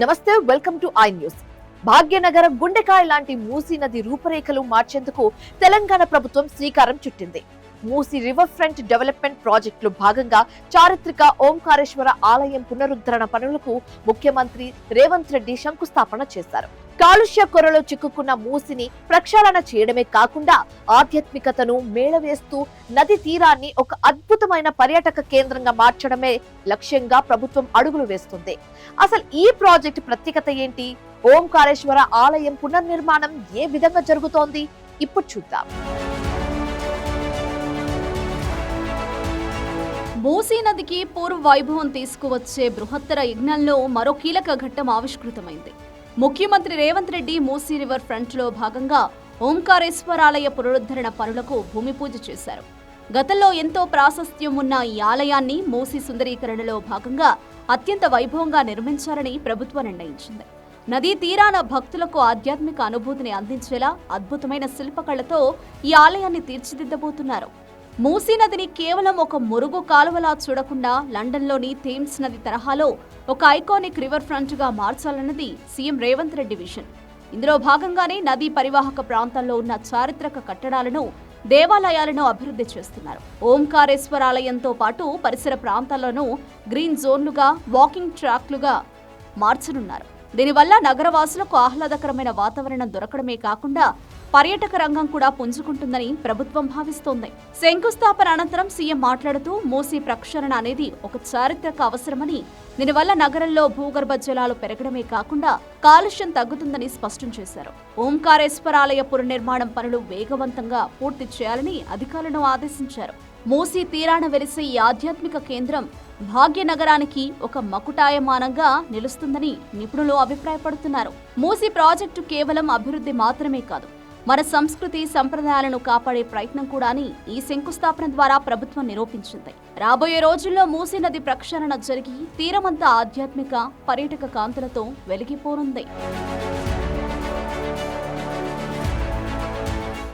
నమస్తే, welcome to I news. Bhagyanagar గుండెకాయ లాంటి మూసీ నది రూపురేఖలు మార్చేందుకు తెలంగాణ ప్రభుత్వం శ్రీకారం చుట్టింది. మూసీ రివర్ ఫ్రంట్ డెవలప్మెంట్ ప్రాజెక్టులో భాగంగా చారిత్రక ఓంకారేశ్వర ఆలయం పునరుద్ధరణ పనులకు ముఖ్యమంత్రి రేవంత్ రెడ్డి శంకుస్థాపన చేశారు. కాలుష్య కొరలో చిక్కుకున్న మూసిని ప్రక్షాళన చేయడమే కాకుండా ఆధ్యాత్మికతను మేళవేస్తూ నది తీరాన్ని ఒక అద్భుతమైన పర్యాటక కేంద్రంగా మార్చడమే లక్ష్యంగా ప్రభుత్వం అడుగులు వేస్తుంది. అసలు ఈ ప్రాజెక్టు ప్రత్యేకత ఏంటి? ఓంకారేశ్వర ఆలయం పునర్నిర్మాణం ఏ విధంగా జరుగుతోంది? ఇప్పుడు చూద్దాం. మూసీ నదికి పూర్వ వైభవం తీసుకువచ్చే బృహత్తర యజ్ఞంలో మరో కీలక ఘట్టం ఆవిష్కృతమైంది. ముఖ్యమంత్రి రేవంత్ రెడ్డి మూసీ రివర్ ఫ్రంట్ లో భాగంగా ఓంకారేశ్వరాలయ పునరుద్ధరణ పనులకు భూమి పూజ చేశారు. గతంలో ఎంతో ప్రాశస్త్యం ఉన్న ఈ ఆలయాన్ని మూసీ సుందరీకరణలో భాగంగా అత్యంత వైభవంగా నిర్మించాలని ప్రభుత్వం నిర్ణయించింది. నదీ తీరాన భక్తులకు ఆధ్యాత్మిక అనుభూతిని అందించేలా అద్భుతమైన శిల్పకళతో ఈ ఆలయాన్ని తీర్చిదిద్దబోతున్నారు. మూసీ నదిని కేవలం ఒక మురుగు కాలువలా చూడకుండా లండన్లోని థేమ్స్ నది తరహాలో ఒక ఐకానిక్ రివర్ ఫ్రంట్ గా మార్చాలన్నది సీఎం రేవంత్ రెడ్డి విజన్. ఇందులో భాగంగానే నదీ పరివాహక ప్రాంతాల్లో ఉన్న చారిత్రక కట్టడాలను, దేవాలయాలను అభివృద్ధి చేస్తున్నారు. ఓంకారేశ్వరాలయంతో పాటు పరిసర ప్రాంతాల్లోనూ గ్రీన్ జోన్లుగా, వాకింగ్ ట్రాక్లుగా మార్చనున్నారు. దీనివల్ల నగరవాసులకు ఆహ్లాదకరమైన వాతావరణం దొరకడమే కాకుండా పర్యాటక రంగం కూడా పుంజుకుంటుందని ప్రభుత్వం భావిస్తోంది. శంకుస్థాపన అనంతరం సీఎం మాట్లాడుతూ మూసీ ప్రక్షాళన అనేది ఒక చారిత్రక అవసరమని, దీనివల్ల నగరంలో భూగర్భ జలాలు పెరగడమే కాకుండా కాలుష్యం తగ్గుతుందని స్పష్టం చేశారు. ఓంకారేశ్వరాలయ పునర్నిర్మాణం పనులు వేగవంతంగా పూర్తి చేయాలని అధికారులను ఆదేశించారు. మూసీ తీరాన వెలిసే ఈ ఆధ్యాత్మిక కేంద్రం భాగ్యనగరానికి ఒక మకుటాయమానంగా నిలుస్తుందని నిపుణులు అభిప్రాయపడుతున్నారు. మూసీ ప్రాజెక్టు కేవలం అభివృద్ధి మాత్రమే కాదు, మన సంస్కృతి సంప్రదాయాలను కాపాడే ప్రయత్నం కూడా అని ఈ శంకుస్థాపన ద్వారా ప్రభుత్వం నిరూపించింది. రాబోయే రోజుల్లో మూసీ నది ప్రక్షాళన జరిగి తీరమంతా ఆధ్యాత్మిక, పర్యాటక కాంతులతో వెలిగిపోనుంది.